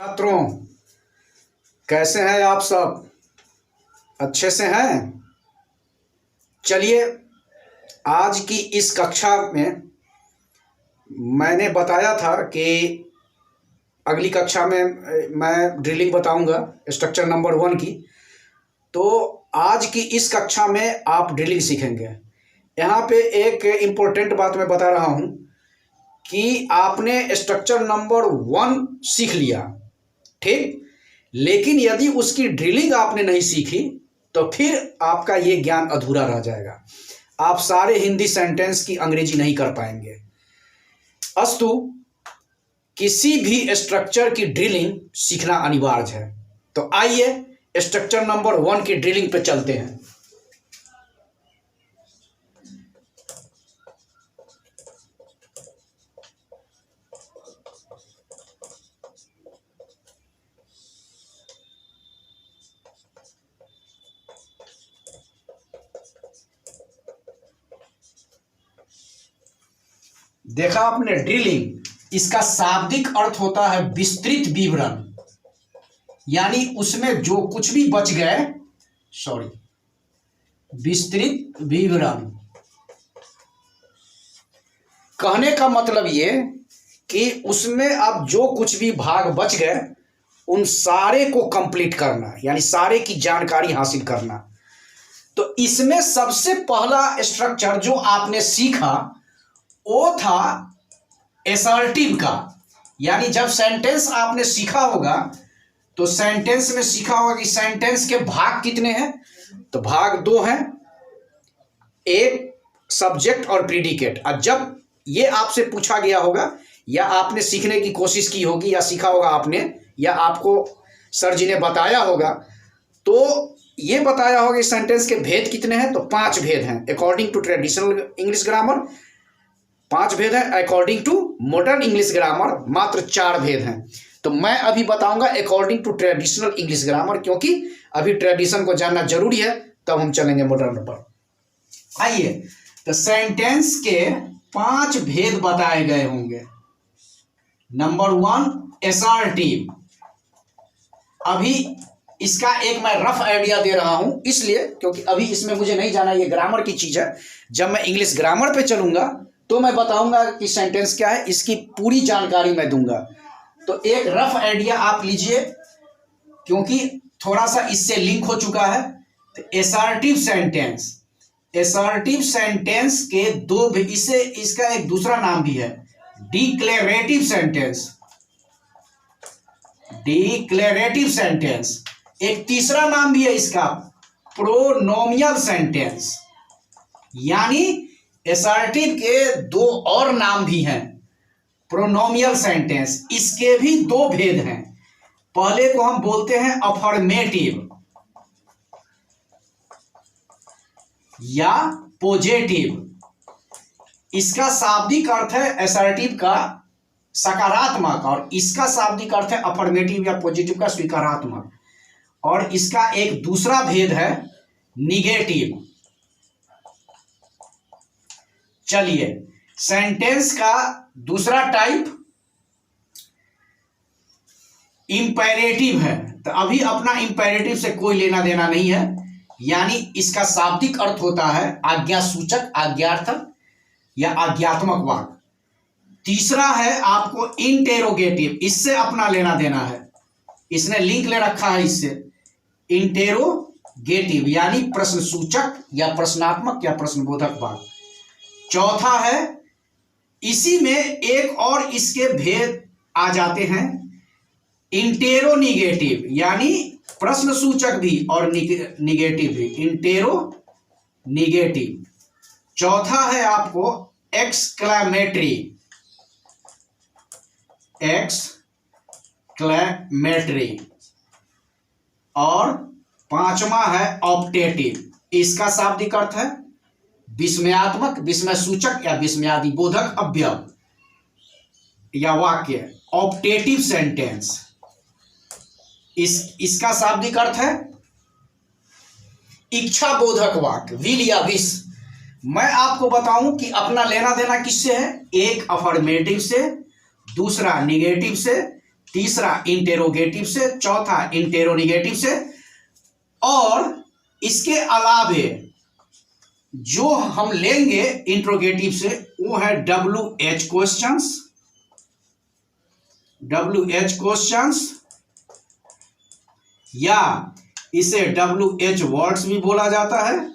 छात्रों, कैसे हैं आप सब? अच्छे से हैं? चलिए, आज की इस कक्षा में मैंने बताया था कि अगली कक्षा में मैं ड्रिलिंग बताऊंगा स्ट्रक्चर नंबर 1 की। तो आज की इस कक्षा में आप ड्रिलिंग सीखेंगे। यहाँ पे एक इम्पोर्टेंट बात मैं बता रहा हूँ कि आपने स्ट्रक्चर नंबर 1 सीख लिया, ठीक, लेकिन यदि उसकी ड्रिलिंग आपने नहीं सीखी तो फिर आपका ये ज्ञान अधूरा रह जाएगा। आप सारे हिंदी सेंटेंस की अंग्रेजी नहीं कर पाएंगे। अस्तु, किसी भी स्ट्रक्चर की ड्रिलिंग सीखना अनिवार्य है। तो आइए स्ट्रक्चर नंबर 1 की ड्रिलिंग पे चलते हैं। देखा आपने ड्रिलिंग, इसका शाब्दिक अर्थ होता है विस्तृत विवरण, यानी उसमें जो कुछ भी बच गए, विस्तृत विवरण। कहने का मतलब ये कि उसमें अब जो कुछ भी भाग बच गए उन सारे को कंप्लीट करना, यानी सारे की जानकारी हासिल करना। तो इसमें सबसे पहला स्ट्रक्चर जो आपने सीखा वो था एसर्टिव का। यानी जब सेंटेंस आपने सीखा होगा तो सेंटेंस में सीखा होगा कि सेंटेंस के भाग कितने हैं। तो भाग 2 हैं, एक सब्जेक्ट और प्रीडिकेट। और जब ये आपसे पूछा गया होगा या आपने सीखने की कोशिश की होगी या सीखा होगा आपने या आपको सर जी ने बताया होगा, तो ये बताया होगा कि सेंटेंस के भेद कितने हैं। तो 5 भेद हैं according to traditional English grammar, 5 भेद हैं according to modern English grammar, मात्र 4 भेद हैं। तो मैं अभी बताऊंगा according to traditional English grammar, क्योंकि अभी ट्रेडिशन को जानना जरूरी है, तब हम चलेंगे मॉडर्न पर। आइए, तो सेंटेंस के 5 भेद बताए गए होंगे। Number 1 assertive. अभी इसका एक मैं रफ आइडिया दे रहा हूं, इसलिए क्योंकि अभी इसमें मुझे नहीं जाना, ये ग्रामर की चीज है। जब मैं इंग्लिश ग्रामर पे चलूंगा तो मैं बताऊंगा कि सेंटेंस क्या है, इसकी पूरी जानकारी मैं दूंगा। तो एक रफ आइडिया आप लीजिए, क्योंकि थोड़ा सा इससे लिंक हो चुका है। तो एसर्टिव सेंटेंस, एसर्टिव सेंटेंस के इसे इसका एक दूसरा नाम भी है डिक्लेरेटिव सेंटेंस। डिक्लेरेटिव सेंटेंस एक तीसरा नाम भी है इसका, प्रोनोमियल सेंटेंस। यानी एसर्टिव के 2 और नाम भी हैं, प्रोनोमियल सेंटेंस। इसके भी 2 भेद हैं। पहले को हम बोलते हैं अफर्मेटिव या पॉजिटिव। इसका शाब्दिक अर्थ है एसर्टिव का सकारात्मक, और इसका शाब्दिक अर्थ है अफर्मेटिव या पॉजिटिव का स्वीकारात्मक। और इसका एक दूसरा भेद है निगेटिव। चलिए, सेंटेंस का दूसरा टाइप इंपेरेटिव है। तो अभी अपना इंपेरेटिव से कोई लेना देना नहीं है, यानी इसका शाब्दिक अर्थ होता है आज्ञा सूचक, आज्ञार्थक या आज्ञात्मक वाक्य। तीसरा है आपको इंटेरोगेटिव, इससे अपना लेना देना है, इसने लिंक ले रखा है इससे। इंटेरोगेटिव यानी प्रश्न सूचक या प्रश्नात्मक या प्रश्नबोधक वाक्य। चौथा है, इसी में एक और इसके भेद आ जाते हैं, इंटेरोनिगेटिव यानी प्रश्न सूचक भी और निगेटिव भी, इंटेरोनिगेटिव। चौथा है आपको एक्सक्लेमेटरी, एक्सक्लेमेटरी। और 5वां है ऑप्टेटिव। इसका शाब्दिक अर्थ है विस्मयात्मक, विस्मय सूचक या विस्मयादि बोधक अवयव या वाक्य, ऑप्टेटिव सेंटेंस। इसका शाब्दिक अर्थ है इच्छा बोधक वाक्य, विल या विश। मैं आपको बताऊं कि अपना लेना देना किससे है, एक अफर्मेटिव से, दूसरा निगेटिव से, तीसरा इंटेरोगेटिव से, चौथा इंटेरोनिगेटिव से, और इसके अलावे जो हम लेंगे इंट्रोगेटिव से वो है WH क्वेश्चंस, WH क्वेश्चंस, या इसे WH वर्ड्स भी बोला जाता है,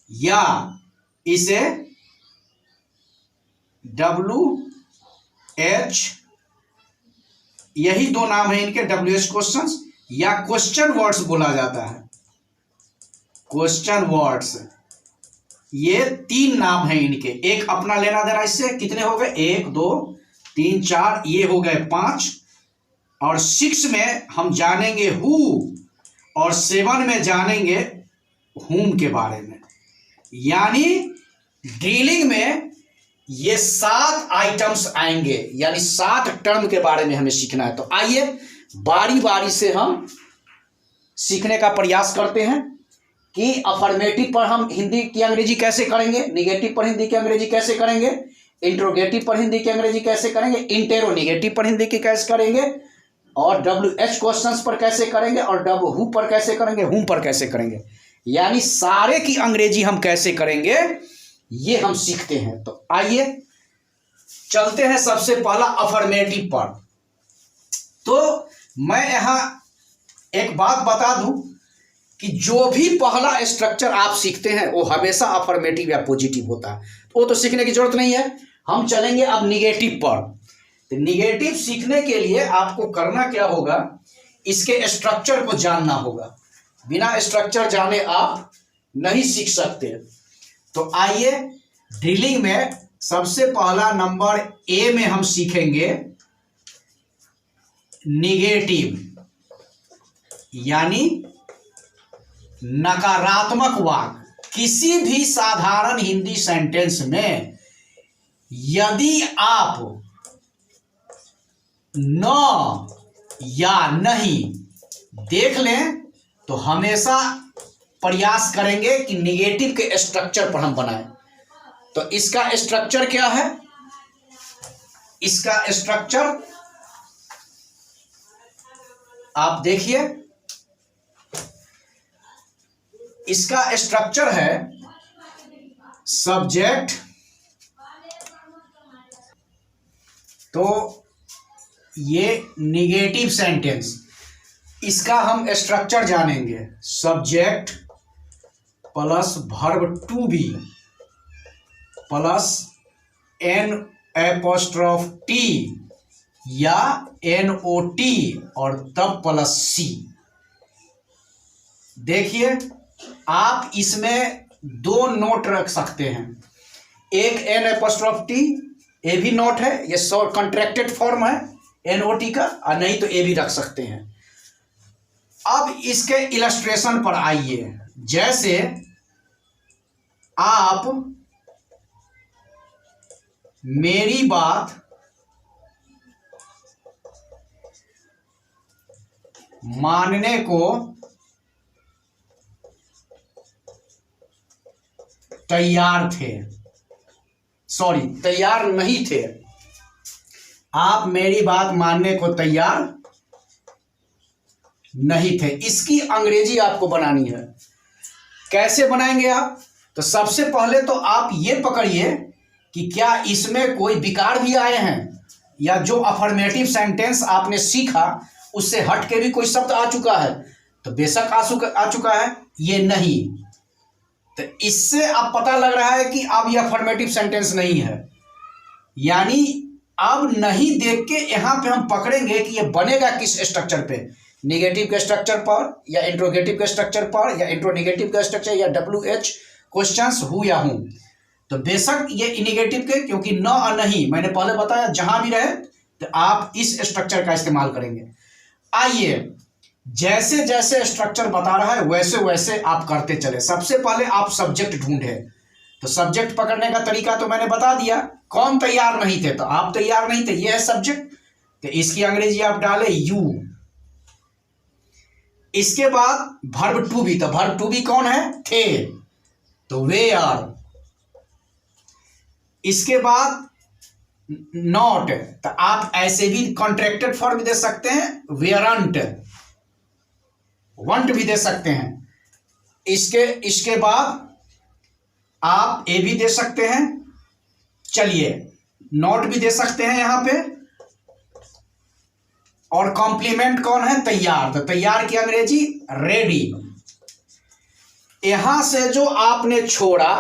या इसे WH, यही दो नाम है इनके, WH क्वेश्चंस या क्वेश्चन वर्ड्स बोला जाता है, क्वेश्चन वर्ड्स। ये तीन नाम है इनके। एक अपना लेना देना, इससे कितने हो गए, 1 2 3 4, ये हो गए 5। और 6 में हम जानेंगे हु, और 7 में जानेंगे हुम के बारे में। यानी डीलिंग में ये 7 आइटम्स आएंगे, यानी 7 टर्म के बारे में हमें सीखना है। तो आइए बारी बारी से हम सीखने का प्रयास करते हैं कि अफर्मेटिव पर हम हिंदी की अंग्रेजी कैसे करेंगे, निगेटिव पर हिंदी की अंग्रेजी कैसे करेंगे, इंट्रोगेटिव पर हिंदी की अंग्रेजी कैसे करेंगे, इंटेरोनिगेटिव पर हिंदी की कैसे करेंगे, और WH क्वेश्चंस पर कैसे करेंगे, और हु पर कैसे करेंगे, हुम पर कैसे करेंगे। यानी सारे की अंग्रेजी हम कैसे करेंगे ये हम सीखते हैं। तो आइए चलते हैं सबसे पहला अफर्मेटिव पर। तो मैं यहां एक बात बता दूं कि जो भी पहला स्ट्रक्चर आप सीखते हैं वो हमेशा अफर्मेटिव या पॉजिटिव होता है, वो तो सीखने की जरूरत नहीं है। हम चलेंगे अब निगेटिव पर। तो निगेटिव सीखने के लिए आपको करना क्या होगा, इसके स्ट्रक्चर को जानना होगा। बिना स्ट्रक्चर जाने आप नहीं सीख सकते। तो आइए ड्रिलिंग में सबसे पहला नंबर ए में हम सीखेंगे निगेटिव, यानी नकारात्मक वाक्य। किसी भी साधारण हिंदी सेंटेंस में यदि आप न या नहीं देख लें तो हमेशा प्रयास करेंगे कि निगेटिव के स्ट्रक्चर पर हम बनाएं। तो इसका स्ट्रक्चर क्या है, इसका स्ट्रक्चर आप देखिए, इसका स्ट्रक्चर है सब्जेक्ट। तो ये निगेटिव सेंटेंस, इसका हम स्ट्रक्चर जानेंगे, subject plus verb to be plus N' या NOT और तब प्लस C। देखिए आप इसमें 2 नोट रख सकते हैं, एक N' ए भी नोट है, ये कंट्रैक्टेड फॉर्म है NOT का, और नहीं तो ए भी रख सकते हैं। अब इसके इलस्ट्रेशन पर आइए। जैसे आप मेरी बात मानने को तैयार थे, सॉरी तैयार नहीं थे, आप मेरी बात मानने को तैयार नहीं थे। इसकी अंग्रेजी आपको बनानी है। कैसे बनाएंगे आप, तो सबसे पहले तो आप ये पकड़िए कि क्या इसमें कोई विकार भी आए हैं, या जो अफर्मेटिव सेंटेंस आपने सीखा उससे हट के भी कोई शब्द आ चुका है। तो बेशक आ चुका है, ये नहीं। तो इससे अब पता लग रहा है कि अब यह अफर्मेटिव सेंटेंस नहीं है। यानी अब नहीं देख के यहाँ पे हम पकड़ेंगे कि यह बनेगा किस स्ट्रक्चर पे, निगेटिव के स्ट्रक्चर पर, या इंट्रोगेटिव के स्ट्रक्चर पर, या इंट्रोनिगेटिव का स्ट्रक्चर, या WH क्वेश्चंस हु या हूं। तो बेशक ये निगेटिव के, क्योंकि न और नहीं मैंने पहले बताया, जहां भी रहे तो आप इस स्ट्रक्चर का इस्तेमाल करेंगे। आइए जैसे जैसे स्ट्रक्चर बता रहा है वैसे वैसे आप करते चले। सबसे पहले आप सब्जेक्ट ढूंढे, तो सब्जेक्ट पकड़ने का तरीका तो मैंने बता दिया। कौन तैयार नहीं थे, तो आप तैयार नहीं थे, ये है सब्जेक्ट। तो इसकी अंग्रेजी आप डाले यू। इसके बाद वर्ब टू बी, तो वर्ब टू बी कौन है, थे, तो वे आर। इसके बाद नॉट, तो आप ऐसे भी कॉन्ट्रैक्टेड फॉर्म दे सकते हैं, वेयरंट, वंट भी दे सकते हैं। इसके बाद आप ए भी दे सकते हैं, चलिए नॉट भी दे सकते हैं यहां पे। और कॉम्प्लीमेंट कौन है? तैयार, तो तैयार की अंग्रेजी रेडी। यहां से जो आपने छोड़ा,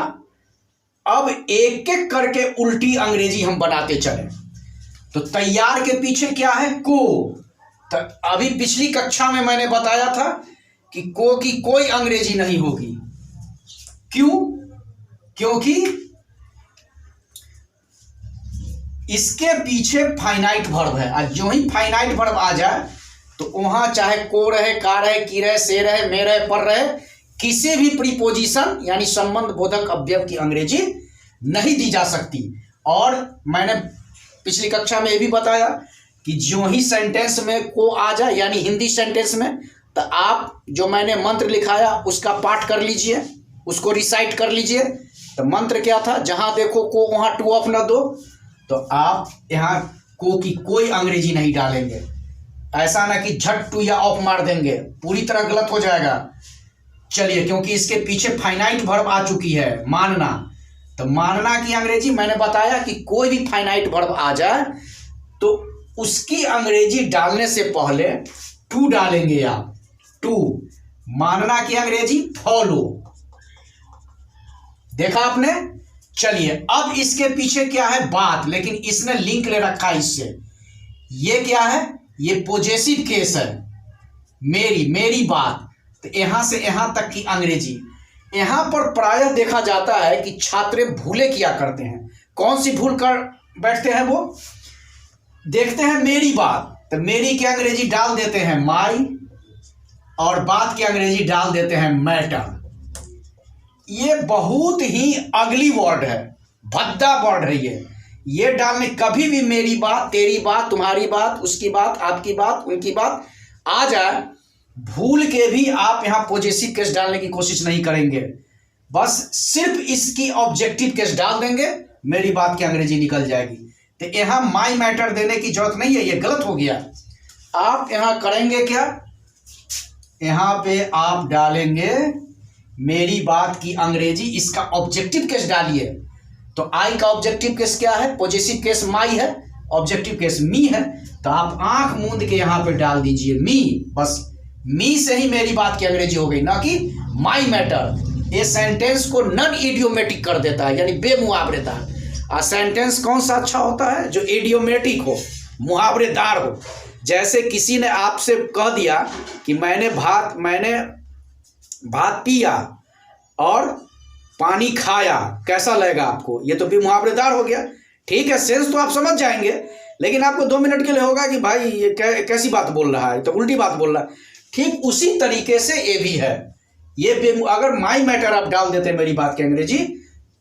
अब एक एक करके उल्टी अंग्रेजी हम बनाते चले। तो तैयार के पीछे क्या है? को। तो अभी पिछली कक्षा में मैंने बताया था कि को की कोई अंग्रेजी नहीं होगी। क्यों? क्योंकि इसके पीछे फाइनाइट वर्ब है, और जो ही फाइनाइट वर्ब आ जाए तो वहां चाहे को रहे, का रहे, की रहे, से रहे, में रहे, पर रहे, किसी भी प्रीपोजिशन यानी संबंध बोधक अवयव की अंग्रेजी नहीं दी जा सकती। और मैंने पिछली कक्षा में यह भी बताया कि जो ही सेंटेंस में को आ जाए, यानी हिंदी सेंटेंस में, तो आप जो मैंने मंत्र लिखाया उसका पाठ कर लीजिए, उसको रिसाइट कर लीजिए। तो मंत्र क्या था? जहां देखो को वहां टू ऑफ न दो। तो आप यहां को की कोई अंग्रेजी नहीं डालेंगे। ऐसा ना कि झट टू या ऑफ मार देंगे, पूरी तरह गलत हो जाएगा। चलिए, क्योंकि इसके पीछे फाइनाइट वर्ब आ चुकी है, मानना। तो मानना की अंग्रेजी मैंने बताया कि कोई भी फाइनाइट वर्ब आ जाए तो उसकी अंग्रेजी डालने से पहले टू डालेंगे आप, टू। मानना की अंग्रेजी फॉलो। देखा आपने? चलिए, अब इसके पीछे क्या है? बात, लेकिन इसने लिंक ले रखा है इससे। ये क्या है? ये पॉजेसिव केस है, मेरी बात। तो यहां से यहां तक की अंग्रेजी। यहां पर प्रायः देखा जाता है कि छात्र भूले किया करते हैं। कौन सी भूल कर बैठते हैं? वो देखते हैं मेरी बात, तो मेरी की अंग्रेजी डाल देते हैं माई, और बात की अंग्रेजी डाल देते हैं मैटर। ये बहुत ही अगली वर्ड है, भद्दा वर्ड है ये डालने। कभी भी मेरी बात, तेरी बात, तुम्हारी बात, उसकी बात, आपकी बात, उनकी बात आ जाए, भूल के भी आप यहां पॉजेसिव केस डालने की कोशिश नहीं करेंगे। बस सिर्फ इसकी ऑब्जेक्टिव केस डाल देंगे, मेरी बात की अंग्रेजी निकल जाएगी। तो यहां माई मैटर देने की जरूरत नहीं है, ये गलत हो गया। आप यहां करेंगे क्या? यहां पे आप डालेंगे मेरी बात की अंग्रेजी, इसका ऑब्जेक्टिव केस डालिए। तो आई का ऑब्जेक्टिव केस क्या है? पॉजेसिव केस माई है, ऑब्जेक्टिव केस मी है। तो आप आंख मूंद के यहां पे डाल दीजिए मी। बस मी से ही मेरी बात की अंग्रेजी हो गई, ना कि माई मैटर। ये सेंटेंस को नॉन इडियोमेटिक कर देता है, यानी बेमुहावरेदार। और सेंटेंस कौन सा अच्छा होता है? जो इडियोमेटिक हो, मुहावरेदार हो। जैसे किसी ने आपसे कह दिया कि मैंने भात पिया और पानी खाया, कैसा लगेगा आपको? ये तो भी मुहावरेदार हो गया। ठीक है, सेंस तो आप समझ जाएंगे, लेकिन आपको 2 मिनट के लिए होगा कि भाई ये कैसी बात बोल रहा है, तो उल्टी बात बोल रहा है। ठीक उसी तरीके से ये भी है। ये अगर माई मैटर आप डाल देते हैं मेरी बात की अंग्रेजी,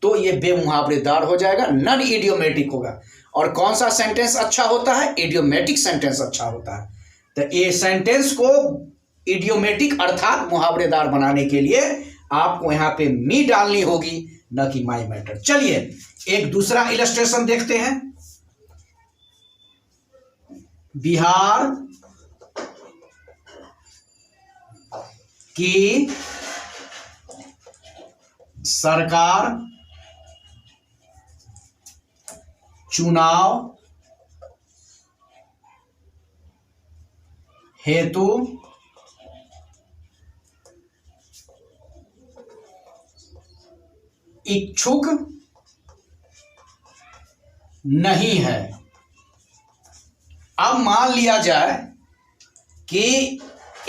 तो ये बेमुहावरेदार हो जाएगा, नॉन इडियोमेटिक होगा। और कौन सा सेंटेंस अच्छा होता है? इडियोमेटिक सेंटेंस अच्छा होता है। तो ये सेंटेंस को इडियोमेटिक अर्थात मुहावरेदार बनाने के लिए आपको यहां पे मी डालनी होगी, न कि माई मैटर। चलिए एक दूसरा इलस्ट्रेशन देखते हैं। बिहार की सरकार चुनाव हेतु इच्छुक नहीं है। अब मान लिया जाए कि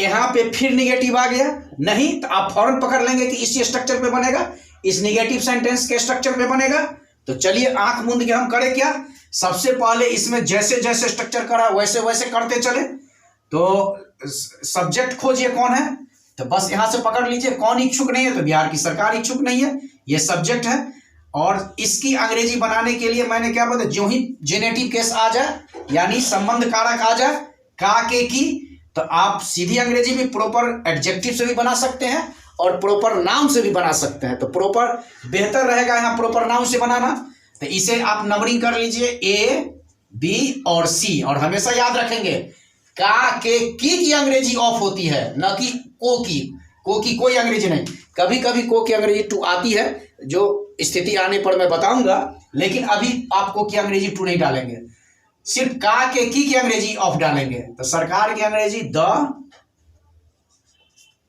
यहां पे फिर निगेटिव आ गया, नहीं तो आप फौरन पकड़ लेंगे कि इसी स्ट्रक्चर पे बनेगा, इस निगेटिव सेंटेंस के स्ट्रक्चर पे बनेगा। तो चलिए आंख मूंद के हम करें क्या? सबसे पहले इसमें जैसे जैसे स्ट्रक्चर करा वैसे वैसे करते चले। तो सब्जेक्ट खोजिए कौन है, तो बस यहां से पकड़ लीजिए। कौन इच्छुक नहीं है? तो बिहार की सरकार इच्छुक नहीं है, ये सब्जेक्ट है। और इसकी अंग्रेजी बनाने के लिए मैंने क्या बताया? जो ही जेनेटिव केस आ जाए, यानी संबंध कारक आ जाए का के की, तो आप सीधी अंग्रेजी भी प्रॉपर एडजेक्टिव से भी बना सकते हैं और प्रॉपर नाउन से भी बना सकते हैं। तो प्रॉपर बेहतर रहेगा यहाँ प्रॉपर नाउन से बनाना। तो इसे आप नंबरिंग कर लीजिए ए बी और सी, और हमेशा याद रखेंगे का के की अंग्रेजी ऑफ होती है, न कि को की। को की कोई अंग्रेजी नहीं, कभी कभी को की अंग्रेजी टू आती है, जो स्थिति आने पर मैं बताऊंगा, लेकिन अभी आपको की अंग्रेजी टू नहीं डालेंगे, सिर्फ का के की अंग्रेजी ऑफ डालेंगे। तो सरकार की अंग्रेजी द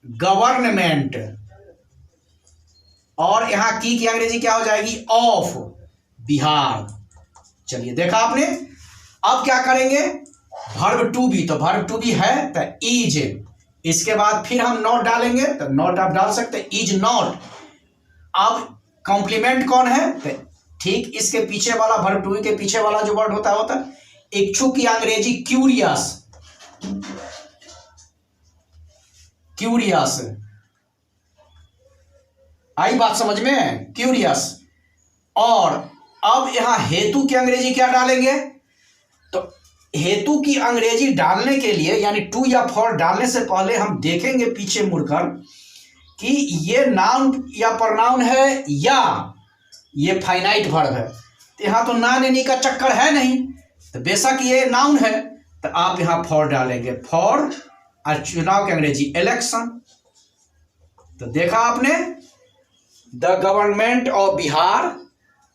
गवर्नमेंट, और यहां की अंग्रेजी क्या हो जाएगी ऑफ बिहार। चलिए देखा आपने। अब क्या करेंगे वर्ब टू बी, तो वर्ब टू बी है तो इज, इसके बाद फिर हम नॉट डालेंगे, तो नॉट आप डाल सकते इज नॉट। अब कॉम्प्लीमेंट कौन है, तो ठीक इसके पीछे वाला वर्ब टू के पीछे वाला जो वर्ड होता है इच्छुक की अंग्रेजी क्यूरियस, क्यूरियस आई बात समझ में, क्यूरियस। और अब यहां हेतु की अंग्रेजी क्या डालेंगे, तो हेतु की अंग्रेजी डालने के लिए यानी टू या फॉर डालने से पहले हम देखेंगे पीछे मुड़कर कि ये नाउन या प्रोनाउन है या ये फाइनाइट वर्ब है। तो यहां तो ना लेने का चक्कर है नहीं, तो बेशक ये नाउन है, तो आप यहां फॉर डालेंगे, फॉर और चुनाव की अंग्रेजी इलेक्शन। तो देखा आपने, the government of Bihar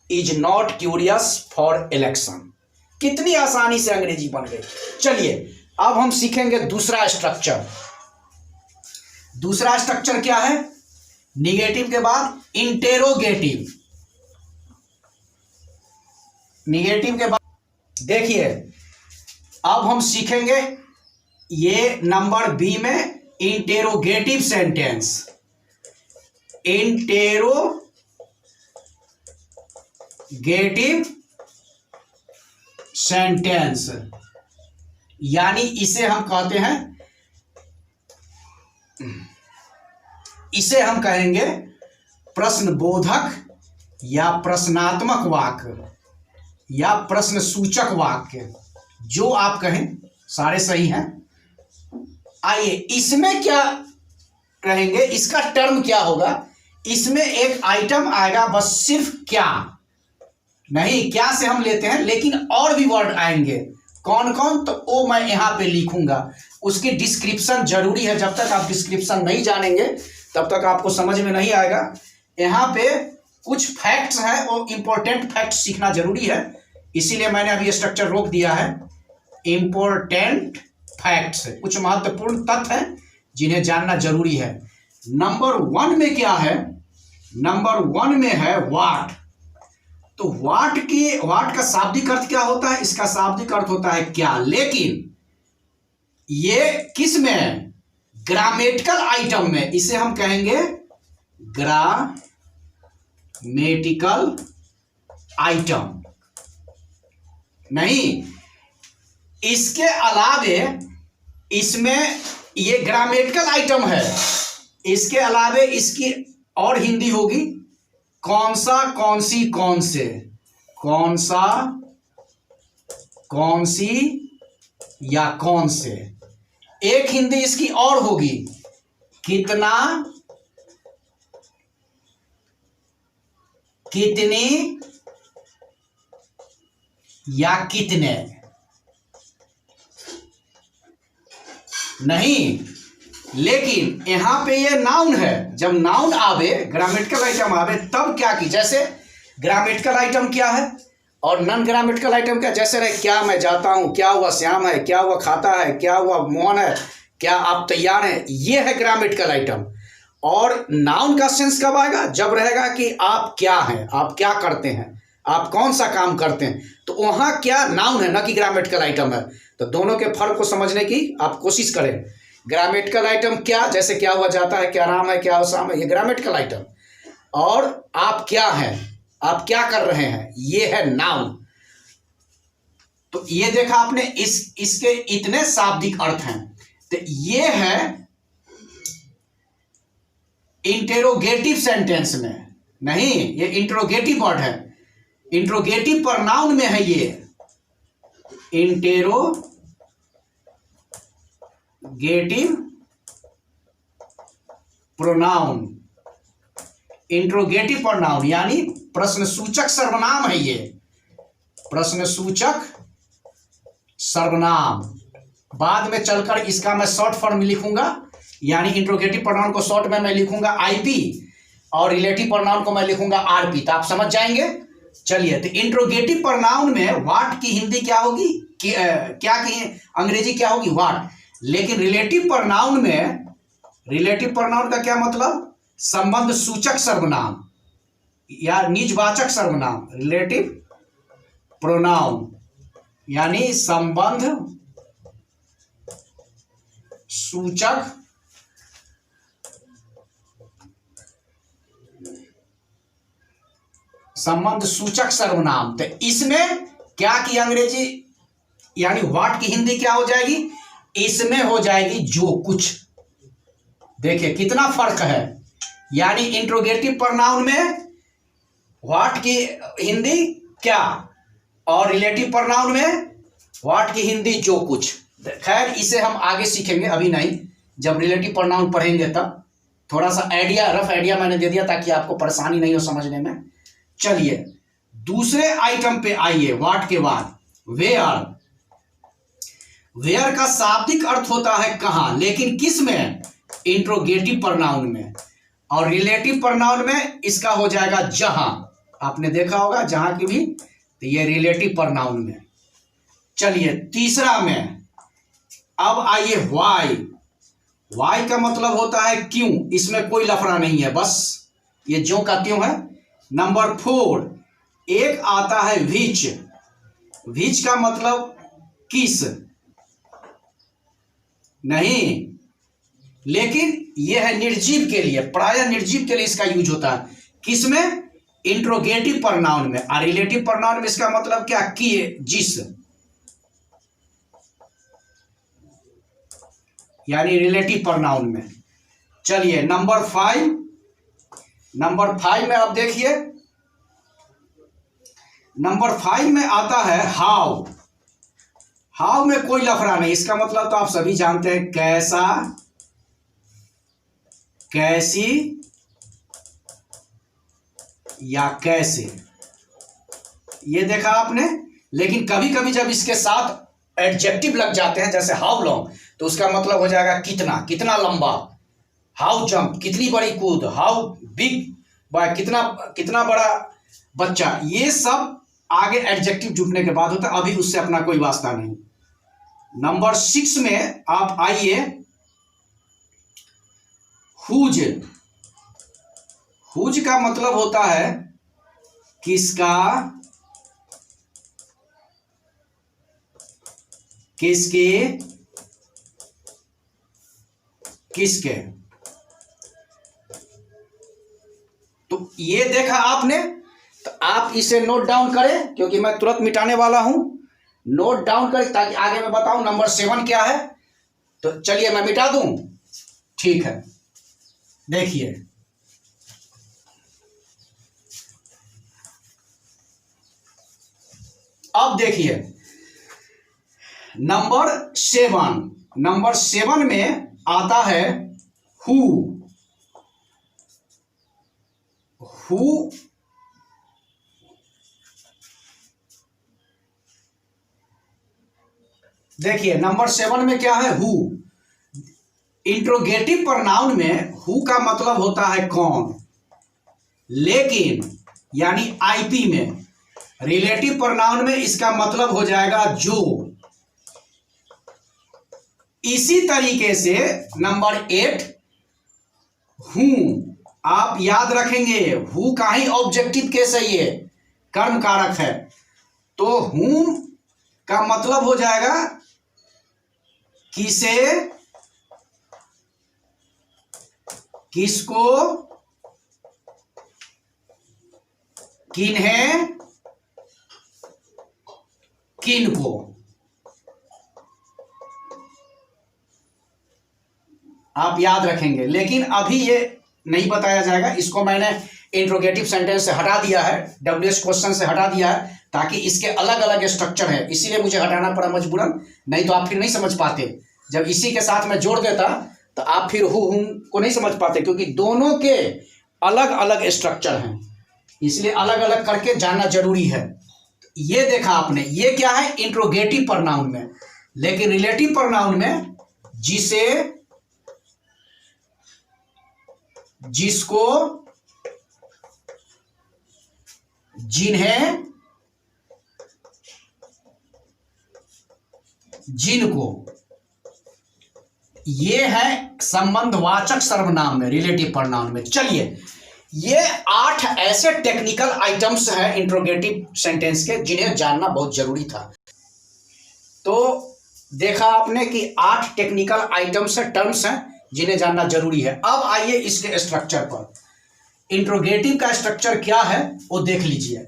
is not curious for election. कितनी आसानी से अंग्रेजी बन गई। चलिए अब हम सीखेंगे दूसरा स्ट्रक्चर। दूसरा स्ट्रक्चर क्या है, निगेटिव के बाद इंटेरोगेटिव। निगेटिव के बाद देखिए अब हम सीखेंगे ये नंबर बी में इंटेरोगेटिव सेंटेंस। इंटेरोगेटिव सेंटेंस यानी इसे हम कहते हैं, इसे हम कहेंगे प्रश्नबोधक या प्रश्नात्मक वाक्य या प्रश्न सूचक वाक्य, जो आप कहें सारे सही हैं। आइए इसमें क्या कहेंगे, इसका टर्म क्या होगा, इसमें एक आइटम आएगा बस, सिर्फ क्या नहीं, क्या से हम लेते हैं, लेकिन और भी वर्ड आएंगे। कौन कौन, तो वो मैं यहां पे लिखूंगा, उसकी डिस्क्रिप्शन जरूरी है। जब तक आप डिस्क्रिप्शन नहीं जानेंगे तब तक आपको समझ में नहीं आएगा। यहाँ पे कुछ फैक्ट्स हैं, वो इंपॉर्टेंट फैक्ट्स सीखना जरूरी है, इसीलिए मैंने अभी स्ट्रक्चर रोक दिया है। इंपॉर्टेंट फैक्ट्स, कुछ महत्वपूर्ण तथ्य हैं जिन्हें जानना जरूरी है। नंबर वन में क्या है, नंबर वन में है वाट। तो वाट का शाब्दिक अर्थ क्या होता है, इसका शाब्दिक अर्थ होता है क्या, लेकिन ये किस में है, ग्रामेटिकल आइटम में, इसे हम कहेंगे ग्रामेटिकल आइटम नहीं। इसके अलावे इसमें ये ग्रामेटिकल आइटम है, इसके अलावे इसकी और हिंदी होगी कौन सा, कौन सी, कौन से, कौन सा, कौन सी या कौन से। एक हिंदी इसकी और होगी कितना, कितनी या कितने। नहीं, लेकिन यहां पे ये नाउन है, जब नाउन आवे, ग्रामेटिकल आइटम आवे, तब क्या की, जैसे ग्रामेटिकल आइटम क्या है और नॉन ग्रामेटिकल आइटम क्या, जैसे रहे क्या मैं जाता हूं, क्या हुआ श्याम है, क्या हुआ खाता है, क्या हुआ मोहन है, क्या आप तैयार हैं, ये है ग्रामेटिकल आइटम। और नाउन का सेंस कब आएगा, जब रहेगा कि आप क्या हैं, आप क्या करते हैं, आप कौन सा काम करते हैं, तो वहां क्या नाउन है, न कि ग्रामेटिकल आइटम है। तो दोनों के फर्क को समझने की आप कोशिश करें। ग्रामेटिकल आइटम क्या, जैसे क्या हुआ जाता है, क्या नाम है, क्या हुआ शाम है, ये ग्रामेटिकल आइटम। और आप क्या हैं, आप क्या कर रहे हैं, ये है नाउन। तो ये देखा आपने, इसके इतने शाब्दिक अर्थ हैं। तो ये है इंटेरोगेटिव सेंटेंस में, नहीं ये इंटेरोगेटिव वर्ड है, इंटेरोगेटिव प्रोनाउन में है ये, इंटेरोगेटिव प्रोनाउन। इंट्रोगेटिव प्रोनाउन यानी प्रश्नसूचक सर्वनाम है ये, प्रश्नसूचक सर्वनाम। बाद में चलकर इसका मैं शॉर्ट फॉर्म में लिखूंगा, यानी इंट्रोगेटिव प्रोनाउन को शॉर्ट में मैं लिखूंगा आईपी और रिलेटिव प्रोनाउन को मैं लिखूंगा आरपी, तो आप समझ जाएंगे। चलिए, तो इंट्रोगेटिव प्रोनाउन में व्हाट की हिंदी क्या होगी, क्या की अंग्रेजी क्या होगी, व्हाट। लेकिन रिलेटिव प्रोनाउन में, रिलेटिव प्रोनाउन का क्या मतलब, संबंध सूचक सर्वनाम या निजवाचक सर्वनाम। रिलेटिव प्रोनाउन यानी संबंध सूचक सर्वनाम। तो इसमें क्या की अंग्रेजी यानी व्हाट की हिंदी क्या हो जाएगी, इसमें हो जाएगी जो कुछ। देखिए कितना फर्क है, यानी इंट्रोगेटिव प्रोनाउन में व्हाट की हिंदी क्या, और रिलेटिव प्रोनाउन में व्हाट की हिंदी जो कुछ। खैर इसे हम आगे सीखेंगे, अभी नहीं, जब रिलेटिव प्रोनाउन पढ़ेंगे तब। थोड़ा सा आइडिया, रफ आइडिया मैंने दे दिया ताकि आपको परेशानी नहीं हो समझने में। चलिए दूसरे आइटम पे आइए, व्हाट के बाद वेयर। वेयर का शाब्दिक अर्थ होता है कहां, लेकिन किस में, इंट्रोगेटिव प्रोनाउन में। और रिलेटिव प्रोनाउन में इसका हो जाएगा जहां, आपने देखा होगा जहां की भी, तो ये रिलेटिव प्रोनाउन में। चलिए तीसरा में अब आइए वाई। वाई का मतलब होता है क्यों, इसमें कोई लफड़ा नहीं है, बस ये ज्यों का त्यों है। नंबर 4 एक आता है विच। विच का मतलब किस, नहीं, लेकिन यह है निर्जीव के लिए, प्रायः निर्जीव के लिए इसका यूज होता है। किसमें, इंट्रोगेटिव प्रोनाउन में। और रिलेटिव प्रोनाउन में इसका मतलब क्या, किए, जिस, यानी रिलेटिव प्रोनाउन में। चलिए नंबर 5, नंबर 5 में आप देखिए, नंबर 5 में आता है हाउ। हाउ में कोई लफड़ा नहीं, इसका मतलब तो आप सभी जानते हैं, कैसा, कैसी या कैसे, ये देखा आपने। लेकिन कभी कभी जब इसके साथ एडजेक्टिव लग जाते हैं, जैसे हाउ लॉन्ग, तो उसका मतलब हो जाएगा कितना, कितना लंबा। हाउ जंप, कितनी बड़ी कूद। हाउ बिग बॉय, कितना कितना बड़ा बच्चा। ये सब आगे एडजेक्टिव जुटने के बाद होता है, अभी उससे अपना कोई वास्ता नहीं। नंबर 6 में आप आइए, हुज। हुज का मतलब होता है किसका, किसके, किसके। तो ये देखा आपने, तो आप इसे नोट डाउन करें, क्योंकि मैं तुरंत मिटाने वाला हूं। नोट डाउन करें ताकि आगे मैं बताऊं नंबर 7 क्या है। तो चलिए मैं मिटा दूं, ठीक है। देखिए अब देखिए नंबर 7, नंबर 7 में आता है हु। हु देखिए नंबर 7 में क्या है, हु। इंट्रोगेटिव प्रोनाउन में हु का मतलब होता है कौन, लेकिन यानी आईपी में, रिलेटिव प्रोनाउन में इसका मतलब हो जाएगा जो। इसी तरीके से नंबर 8 हूं, आप याद रखेंगे हु का ही ऑब्जेक्टिव केस है, ये कर्म कारक है। तो हूं का मतलब हो जाएगा किसे, किसको, किन्हें, किनको। आप याद रखेंगे, लेकिन अभी ये नहीं बताया जाएगा। इसको मैंने इंट्रोगेटिव सेंटेंस से हटा दिया है, डब्ल्यूएच क्वेश्चन से हटा दिया है, ताकि इसके अलग अलग स्ट्रक्चर है, इसीलिए मुझे हटाना पड़ा मजबूरन। नहीं तो आप फिर नहीं समझ पाते। जब इसी के साथ मैं जोड़ देता तो आप फिर हु को नहीं समझ पाते, क्योंकि दोनों के अलग अलग स्ट्रक्चर हैं, इसलिए अलग अलग करके जानना जरूरी है। ये देखा आपने, ये क्या है इंट्रोगेटिव प्रोनाउन में, लेकिन रिलेटिव प्रोनाउन में जिसको, जिन्हें, जिनको, ये है संबंधवाचक सर्वनाम में, रिलेटिव प्रोनाउन में। चलिए, ये 8 ऐसे टेक्निकल आइटम्स हैं इंट्रोगेटिव सेंटेंस के जिन्हें जानना बहुत जरूरी था। तो देखा आपने कि 8 टेक्निकल आइटम्स हैं, टर्म्स हैं जिन्हें जानना जरूरी है। अब आइए इसके स्ट्रक्चर पर। इंट्रोगेटिव का स्ट्रक्चर क्या है वो देख लीजिए।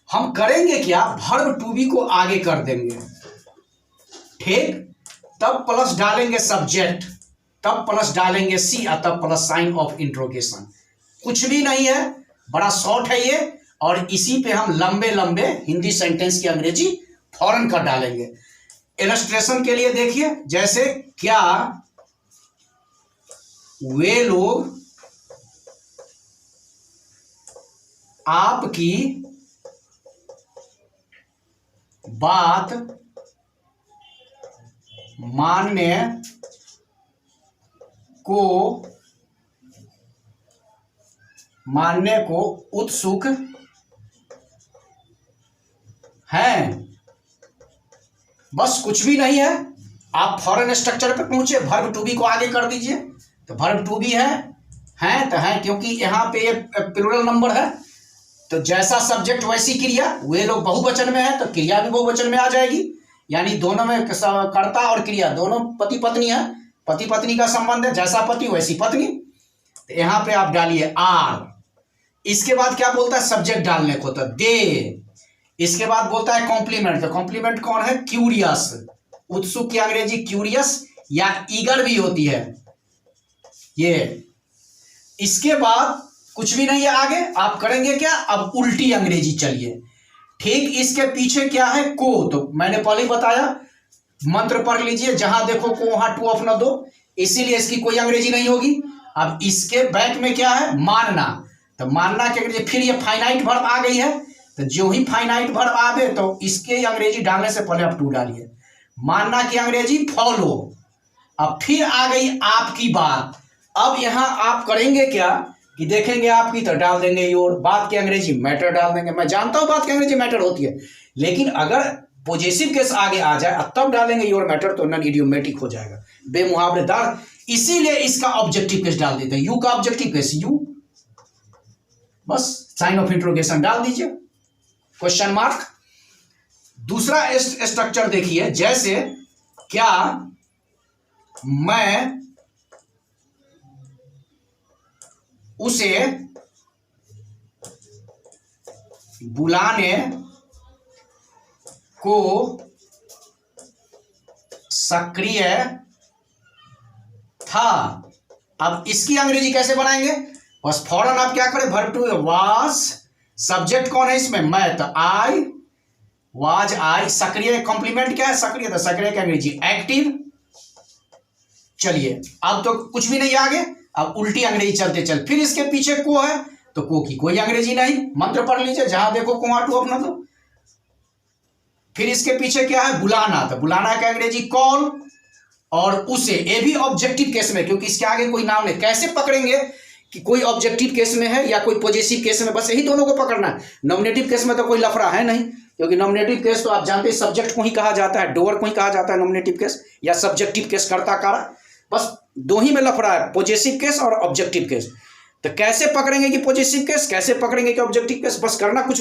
हम करेंगे क्या, वर्ब टू बी को आगे कर देंगे, ठीक, तब प्लस डालेंगे सब्जेक्ट, तब प्लस डालेंगे सी, तब प्लस साइन ऑफ इंट्रोगेशन। कुछ भी नहीं है, बड़ा शॉर्ट है ये, और इसी पे हम लंबे लंबे हिंदी सेंटेंस की अंग्रेजी फौरन कर डालेंगे। इलस्ट्रेशन के लिए देखिए, जैसे क्या वे लोग आपकी बात मानने को उत्सुक हैं। बस कुछ भी नहीं है, आप फॉरेन स्ट्रक्चर पे पहुंचे, वर्ब टू बी को आगे कर दीजिए, तो वर्ब टू बी है तो है, क्योंकि यहाँ पे ये प्लूरल नंबर है, तो जैसा सब्जेक्ट वैसी क्रिया। वे लोग बहुवचन में है तो क्रिया भी बहुवचन में आ जाएगी, यानी दोनों में कर्ता और क्रिया दोनों पति पत्नी है, पति पत्नी का संबंध है, जैसा पति वैसी पत्नी। तो यहाँ पे आप डालिए आर। इसके बाद क्या बोलता है, सब्जेक्ट डालने को, तो दे। इसके बाद बोलता है कॉम्प्लीमेंट, तो कॉम्प्लीमेंट कौन है, क्यूरियस। उत्सुक की अंग्रेजी क्यूरियस या ईगर भी होती है ये। इसके बाद कुछ भी नहीं है आगे, आप करेंगे क्या, अब उल्टी अंग्रेजी। चलिए, ठीक, इसके पीछे क्या है, को, तो मैंने पहले ही बताया, मंत्र पढ़ लीजिए, जहां देखो को वहां टू ऑफ न दो, इसीलिए इसकी कोई अंग्रेजी नहीं होगी। अब इसके बैक में क्या है, मानना, तो मानना के अंग्रेजी, फिर ये फाइनाइट वर्ब आ गई है, तो जो ही फाइनाइट वर्ब आवे तो इसके अंग्रेजी डालने से पहले आप टू डालिए। मानना की अंग्रेजी फॉलो। अब फिर आ गई आपकी बात। अब यहां आप करेंगे क्या कि देखेंगे आपकी, तो डाल देंगे योर। बात की अंग्रेजी मैटर डाल देंगे। मैं जानता हूं बात की अंग्रेजी मैटर होती है, लेकिन अगर पॉजेसिव केस आगे आ जाए तब डालेंगे योर मैटर, तो नॉन इडियोमेटिक हो जाएगा, बेमुहावरेदार। इसीलिए इसका ऑब्जेक्टिव केस डाल देते हैं। यू का ऑब्जेक्टिव केस यू, बस साइन ऑफ इंट्रोगेशन डाल दीजिए, क्वेश्चन मार्क। दूसरा स्ट्रक्चर देखिए, जैसे क्या मैं उसे बुलाने को सक्रिय था। अब इसकी अंग्रेजी कैसे बनाएंगे, बस फौरन आप क्या करें, वर्ब टू वाज, सब्जेक्ट कौन है इसमें, मैं, तो आई वाज आई। सक्रिय कॉम्प्लीमेंट क्या है, सक्रिय, तो सक्रिय की अंग्रेजी एक्टिव। चलिए, अब तो कुछ भी नहीं आगे, अब उल्टी अंग्रेजी चलते चल। फिर इसके पीछे को है, तो को की कोई अंग्रेजी नहीं, मंत्र पढ़ लीजिए, जहां देखो को वहां टू अपना दो। फिर इसके पीछे क्या है, बुलाना, तो बुलाना की अंग्रेजी कॉल, और उसे, ये भी ऑब्जेक्टिव केस में, क्योंकि इसके आगे कोई नाम नहीं। कैसे पकड़ेंगे कि कोई ऑब्जेक्टिव केस में है या कोई पॉजेसिव केस में, बस यही दोनों को पकड़ना है। नॉमिनेटिव केस में तो कोई लफड़ा है नहीं, क्योंकि नॉमिनेटिव केस तो आप जानते हैं सब्जेक्ट को ही कहा जाता है, डोअर को ही कहा जाता है नॉमिनेटिव केस, या सब्जेक्टिव केस कर्ता कारा, बस दो ही में लफड़ा है, पॉजेसिव केस और ऑब्जेक्टिव केस। तो कैसे पकड़ेंगे कि पॉजेसिव केस, कैसे पकड़ेंगे कि ऑब्जेक्टिव केस, बस करना कुछ